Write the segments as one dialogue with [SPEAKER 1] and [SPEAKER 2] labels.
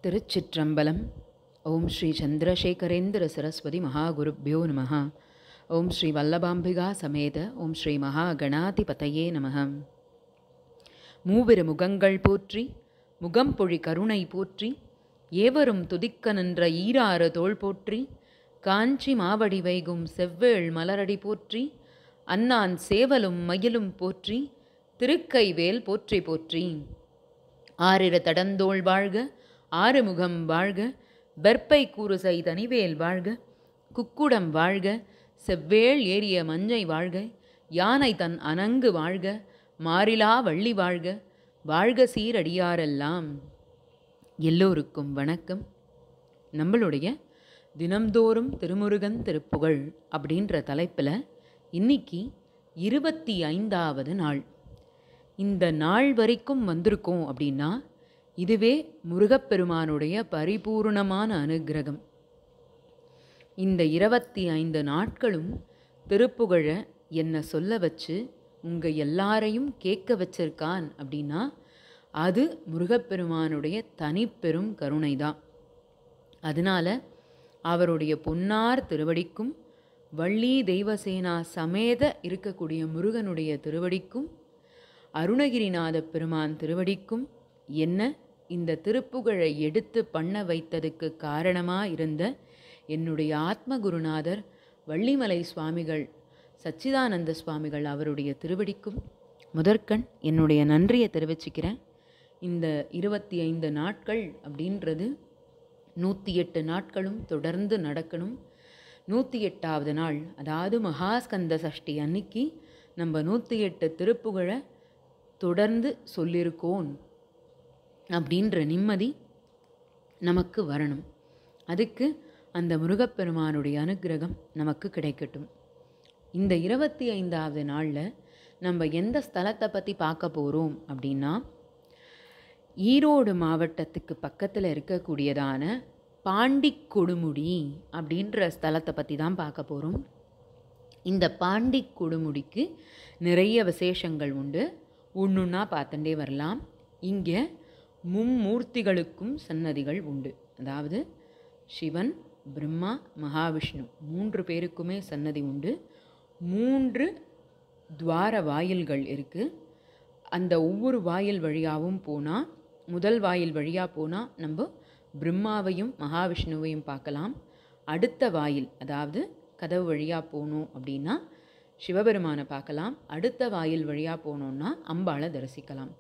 [SPEAKER 1] திருச்சிற்றம்பலம். ஓம் ஸ்ரீ சந்திரசேகரேந்திர சரஸ்வதி மகாகுருப்யோ நமः. ஓம் ஸ்ரீ வல்லபாம்பிகா சமேத ஓம் ஸ்ரீ மகா கணாதிபதயே நமः. மூவிரு முகங்கள் போற்றி முகம்பொழி கருணை போற்றி ஏவரும் துதிக்க நின்ற ஈராறு தோள் போற்றி காஞ்சி மாவடி வைகும் செவ்வேள் மலரடி போற்றி அன்னான் சேவலும் மயிலும் போற்றி திருக்கைவேல் போற்றி போற்றி. ஆறிரு தடந்தோள் வாழ்க ஆறுமுகம் வாழ்க வெற்பை கூறுசை தனிவேல் வாழ்க குக்குடம் வாழ்க செவ்வேள் ஏறிய மஞ்சை வாழ்க யானை தன் அணங்கு வாழ்க மாறிலா வள்ளி வாழ்க வாழ்க சீரடியாரெல்லாம். எல்லோருக்கும் வணக்கம். நம்மளுடைய தினம்தோறும் திருமுருகன் திருப்புகழ் அப்படின்ற தலைப்பில் இன்னைக்கு 25வது நாள். இந்த நாள் வரைக்கும் வந்திருக்கோம் அப்படின்னா இதுவே முருகப்பெருமானுடைய பரிபூர்ணமான அனுக்கிரகம். இந்த 25 நாட்களும் திருப்புகழை என்னை சொல்ல வச்சு உங்கள் எல்லாரையும் கேட்க வச்சிருக்கான் அப்படின்னா அது முருகப்பெருமானுடைய தனிப்பெரும் கருணை தான். அதனால் அவருடைய பொன்னார் திருவடிக்கும் வள்ளி தெய்வசேனா சமேத இருக்கக்கூடிய முருகனுடைய திருவடிக்கும் அருணகிரிநாத பெருமான் திருவடிக்கும் என்ன இந்த திருப்புகழை எடுத்து பண்ண வைத்ததுக்கு காரணமாக இருந்த என்னுடைய ஆத்மகுருநாதர் வள்ளிமலை சுவாமிகள் சச்சிதானந்த சுவாமிகள் அவருடைய திருவடிக்கும் முதற்கண் என்னுடைய நன்றியை தெரிவிச்சுக்கிறேன். இந்த 25 நாட்கள் அப்படின்றது 108 நாட்களும் தொடர்ந்து நடக்கணும். 108வது நாள் அதாவது மகாஸ்கந்த சஷ்டி அன்னைக்கு நம்ம 108 திருப்புகழை தொடர்ந்து சொல்லியிருக்கோம் அப்படின்ற நிம்மதி நமக்கு வரணும். அதுக்கு அந்த முருகப்பெருமானுடைய அனுக்கிரகம் நமக்கு கிடைக்கட்டும். இந்த 25வது நாளில் நம்ம எந்த ஸ்தலத்தை பற்றி பார்க்க போகிறோம் அப்படின்னா ஈரோடு மாவட்டத்துக்கு பக்கத்தில் இருக்கக்கூடியதான பாண்டிக்கொடுமுடி அப்படின்ற ஸ்தலத்தை பற்றி தான் பார்க்க போகிறோம். இந்த பாண்டிக்கொடுமுடிக்கு நிறைய விசேஷங்கள் உண்டு. ஒன்றுன்னா பார்த்துட்டே வரலாம். இங்கே மும்மூர்த்திகளுக்கும் சன்னதிகள் உண்டு. அதாவது சிவன் பிரம்மா மகாவிஷ்ணு 3 பேருக்குமே சன்னதி உண்டு. 3 துவார வாயில்கள் இருக்குது. அந்த ஒவ்வொரு வாயில் வழியாகவும் போனால் முதல் வாயில் வழியாக போனால் நம்ம பிரம்மாவையும் மகாவிஷ்ணுவையும் பார்க்கலாம். அடுத்த வாயில் அதாவது கதவு வழியாக போகணும் அப்படின்னா சிவபெருமானை பார்க்கலாம். அடுத்த வாயில் வழியாக போனோன்னா அம்பாளை தரிசிக்கலாம்.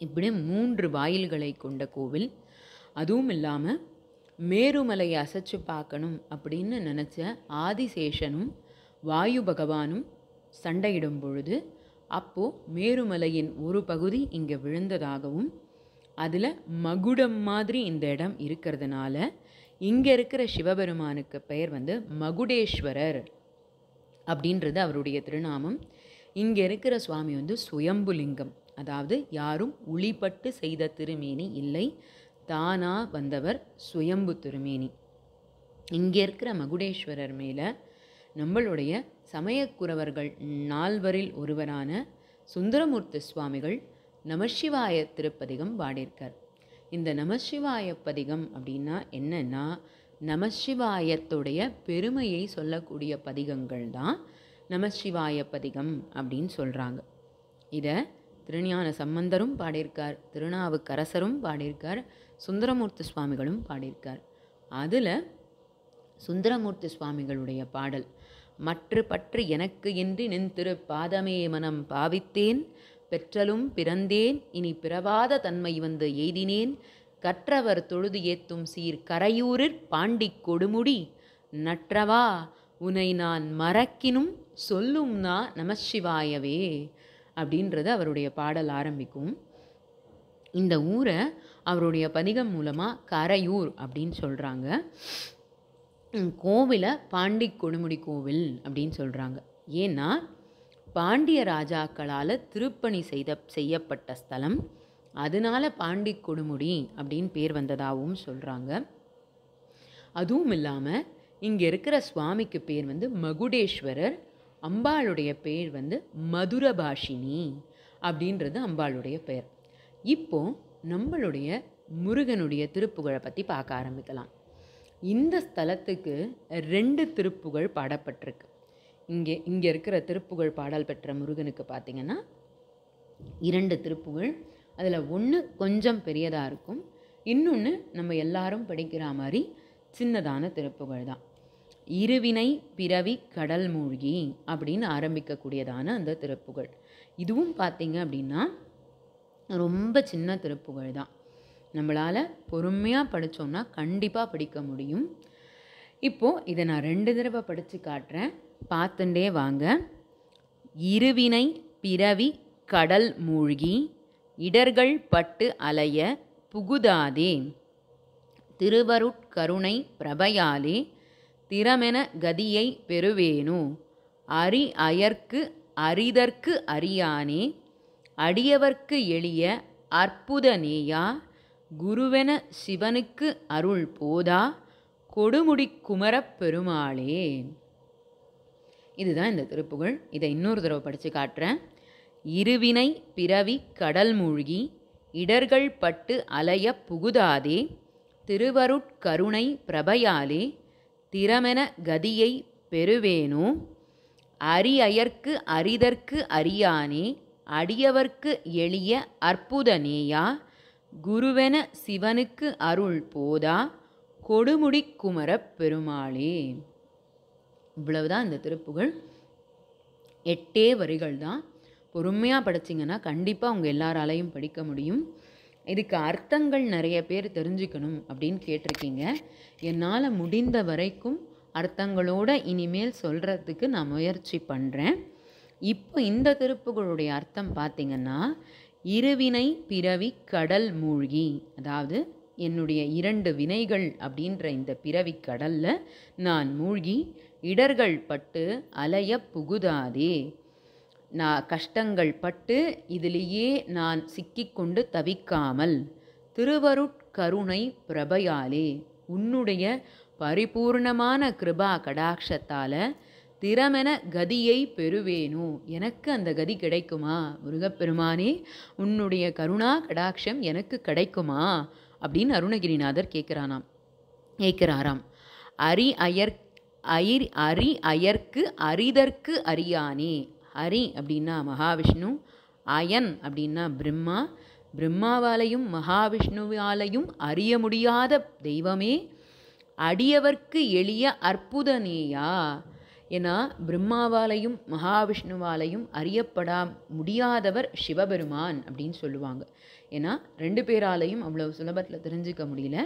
[SPEAKER 1] இப்படி 3 வாயில்களை கொண்ட கோவில். அதுவும் இல்லாமல் மேருமலையை அசைச்சு பார்க்கணும் அப்படின்னு நினச்ச ஆதிசேஷனும் வாயு பகவானும் சண்டையிடும் பொழுது அப்போது மேருமலையின் ஒரு பகுதி இங்கே விழுந்ததாகவும் அதில் மகுடம் மாதிரி இந்த இடம் இருக்கிறதுனால இங்கே இருக்கிற சிவபெருமானுக்கு பெயர் மகுடேஸ்வரர் அப்படின்றது அவருடைய திருநாமம். இங்கே இருக்கிற சுவாமி சுயம்புலிங்கம், அதாவது யாரும் உளிப்பட்டு செய்த திருமேனி இல்லை, தானா வந்தவர் சுயம்பு திருமேனி. இங்கே இருக்கிற மகுடேஸ்வரர் மேலே நம்மளுடைய சமயக்குறவர்கள் 4வரில் ஒருவரான சுந்தரமூர்த்தி சுவாமிகள் நமசிவாய திருப்பதிகம் பாடியிருக்கார். இந்த நமசிவாய பதிகம் அப்படின்னா என்னன்னா நமசிவாயத்துடைய பெருமையை சொல்லக்கூடிய பதிகங்கள் தான் நமசிவாய பதிகம் அப்படின்னு சொல்கிறாங்க. இதை திருஞான சம்பந்தரும் பாடியிருக்கார், திருநாவுக்கரசரும் பாடியிருக்கார், சுந்தரமூர்த்தி சுவாமிகளும் பாடியிருக்கார். அதில் சுந்தரமூர்த்தி சுவாமிகளுடைய பாடல் மற்று பற்று எனக்கு என்று நின் திரு பாதமே மனம் பாவித்தேன் பெற்றலும் பிறந்தேன் இனி பிறவாத தன்மை எய்தினேன் கற்றவர் தொழுது ஏத்தும் சீர் கரையூரிற் பாண்டிக்கொடுமுடி நற்றவா உனை நான் மறக்கினும் சொல்லும் நான் நமசிவாயவே அப்படின்றது அவருடைய பாடல் ஆரம்பிக்கும். இந்த ஊரை அவருடைய பதிகம் மூலமாக கரையூர் அப்படின்னு சொல்கிறாங்க. கோவிலை பாண்டிக்கொடுமுடி கோவில் அப்படின்னு சொல்கிறாங்க. ஏன்னா பாண்டிய ராஜாக்களால் திருப்பணி செய்யப்பட்ட ஸ்தலம், அதனால பாண்டிக்கொடுமுடி அப்படின்னு பேர் வந்ததாகவும் சொல்கிறாங்க. அதுவும் இல்லாமல் இங்கே இருக்கிற சுவாமிக்கு பேர் மகுடேஸ்வரர், அம்பாளுடைய பேர் மதுரபாஷினி அப்படின்றது அம்பாளுடைய பெயர். இப்போது நம்மளுடைய முருகனுடைய திருப்புகழை பற்றி பார்க்க ஆரம்பிக்கலாம். இந்த ஸ்தலத்துக்கு 2 திருப்புகழ் பாடப்பட்டிருக்கு. இங்கே இருக்கிற திருப்புகழ் பாடல் பெற்ற முருகனுக்கு பார்த்திங்கன்னா 2 திருப்புகழ். அதில் ஒன்று கொஞ்சம் பெரியதாக இருக்கும், இன்னொன்று நம்ம எல்லாரும் படிக்கிற மாதிரி சின்னதான திருப்புகழ் தான். இருவினை பிறவி கடல் மூழ்கி அப்படின்னு ஆரம்பிக்கக்கூடியதான அந்த திருப்புகழ். இதுவும் பார்த்திங்க அப்படின்னா ரொம்ப சின்ன திருப்புகழ் தான். நம்மளால் பொறுமையாக படித்தோம்னா கண்டிப்பாக படிக்க முடியும். இப்போது இதை நான் 2 தடவை படித்து காட்டுறேன், பார்த்துட்டே வாங்க. இருவினை பிறவி கடல் மூழ்கி இடர்கள் பட்டு அலைய புகுதாதே திருவருட்கருணை பிரபையாலே திறமென கதியை பெறுவேனோ அரி அயர்க்கு அரிதற்கு அறியானே அடியவர்க்கு எளிய அற்புத நேயா குருவென சிவனுக்கு அருள் போதா கொடுமுடி குமரப் பெருமாளே. இதுதான் இந்த திருப்புகழ். இதை இன்னொரு தடவை படித்து காட்டுறேன். இருவினை பிறவி கடல் மூழ்கி இடர்கள் பட்டு அலைய புகுதாதே திருவருட்கருணை பிரபையாலே திறமென கதியை பெறுவேனோ அரி அயர்க்கு அரிதற்கு அறியானே அடியவர்க்கு எளிய அற்புத நேயா குருவென சிவனுக்கு அருள் போதா கொடுமுடி குமரப் பெருமாளே. இவ்வளவுதான் இந்த திருப்புகழ். 8 வரிகள் தான். பொறுமையாக படிச்சிங்கன்னா கண்டிப்பாக உங்கள் எல்லாராலையும் படிக்க முடியும். இதுக்கு அர்த்தங்கள் நிறைய பேர் தெரிஞ்சுக்கணும் அப்படின்னு கேட்டிருக்கீங்க. என்னால் முடிந்த வரைக்கும் அர்த்தங்களோடு இனிமேல் சொல்கிறதுக்கு நான் முயற்சி பண்ணுறேன். இப்போ இந்த திருப்புகளுடைய அர்த்தம் பார்த்திங்கன்னா, இருவினை பிறவி கடல் மூழ்கி, அதாவது என்னுடைய 2 வினைகள் அப்படின்ற இந்த பிறவி கடலில் நான் மூழ்கி இடர்கள் பட்டு அலைய புகுதாதே, நான் கஷ்டங்கள் பட்டு இதிலேயே நான் சிக்கிக்கொண்டு தவிக்காமல் திருவருட்கருணை பிரபையாலே உன்னுடைய பரிபூர்ணமான கிருபா கடாட்சத்தால் திறமென கதியை பெறுவேனோ, எனக்கு அந்த கதி கிடைக்குமா முருகப்பெருமானே, உன்னுடைய கருணா கடாட்சம் எனக்கு கிடைக்குமா அப்படின்னு அருணகிரிநாதர் கேட்குறாராம். அரி அயர்க்கு அரிதற்கு அறியானே. ஹரி அப்படின்னா மகாவிஷ்ணு, அயன் அப்படின்னா பிரம்மா, பிரம்மாவாலையும் மகாவிஷ்ணுவாலையும் அறிய முடியாத தெய்வமே, அடியவர்க்கு எளிய அற்புத நேயா. ஏன்னா பிரம்மாவாலையும் மகாவிஷ்ணுவாலையும் அறியப்பட முடியாதவர் சிவபெருமான் அப்படின்னு சொல்லுவாங்க. ஏன்னா 2 பேராலையும் அவ்வளவு சுலபத்தில் தெரிஞ்சுக்க முடியல.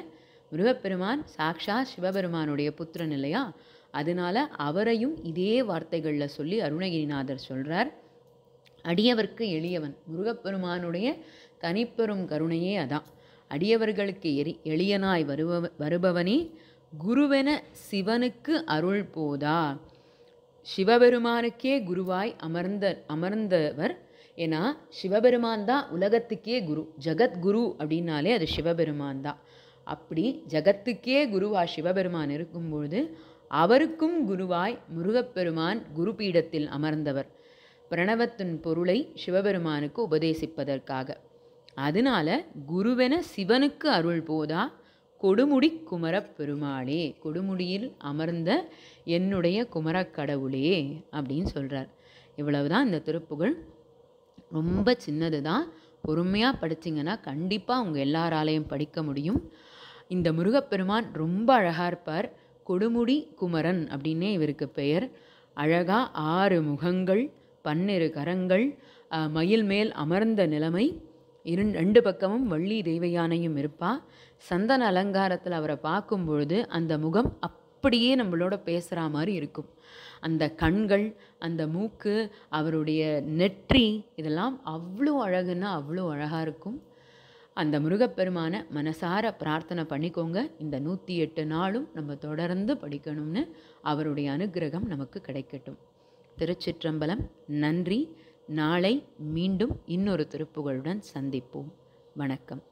[SPEAKER 1] முருகப்பெருமான் சாக்ஷா சிவபெருமானுடைய புத்திரன் இல்லையா, அதனால் அவரையும் இதே வார்த்தைகளில் சொல்லி அருணகிரிநாதர் சொல்கிறார். அடியவர்க்கு எளியவன், முருகப்பெருமானுடைய தனிப்பெரும் கருணையே அதான். அடியவர்களுக்கு எளியனாய் வருபவனே, குருவென சிவனுக்கு அருள் போதா, சிவபெருமானுக்கே குருவாய் அமர்ந்தவர். ஏன்னா சிவபெருமான் தான் உலகத்துக்கே குரு, ஜகத்குரு அப்படின்னாலே அது சிவபெருமான் தான். அப்படி ஜகத்துக்கே குருவாய் சிவபெருமான் இருக்கும்பொழுது அவருக்கும் குருவாய் முருகப்பெருமான் குருபீடத்தில் அமர்ந்தவர், பிரணவத்தின் பொருளை சிவபெருமானுக்கு உபதேசிப்பதற்காக. அதனால குருவென சிவனுக்கு அருள் போதா கொடுமுடி குமரப் பெருமாளே, கொடுமுடியில் அமர்ந்த என்னுடைய குமரக்கடவுளே அப்படின்னு சொல்கிறார். இவ்வளவுதான் இந்த திருப்புகழ். ரொம்ப சின்னது தான். பொறுமையாக படிச்சிங்கன்னா கண்டிப்பாக உங்கள் எல்லாராலையும் படிக்க முடியும். இந்த முருகப்பெருமான் ரொம்ப அழகாக இருப்பார். கொடுமுடி குமரன் அப்படின்னே இவருக்கு பெயர். அழகாக 6 முகங்கள், 12 கரங்கள், மயில் மேல் அமர்ந்த நிலைமை, 2 பக்கமும் வள்ளி தெய்வயானையும் இருப்பா. சந்தன அலங்காரத்தில் அவரை பார்க்கும் பொழுது அந்த முகம் அப்படியே நம்மளோட பேசுகிற மாதிரி இருக்கும். அந்த கண்கள், அந்த மூக்கு, அவருடைய நெற்றி, இதெல்லாம் அவ்வளோ அழகுன்னா அவ்வளோ அழகாக இருக்கும். அந்த முருகப்பெருமான மனசார பிரார்த்தனை பண்ணிக்கோங்க. இந்த 108 நாளும் நம்ம தொடர்ந்து படிக்கணும்னு அவருடைய அனுக்கிரகம் நமக்கு கிடைக்கட்டும். திருச்சிற்றம்பலம். நன்றி. நாளை மீண்டும் இன்னொரு திருப்புகழுடன் சந்திப்போம். வணக்கம்.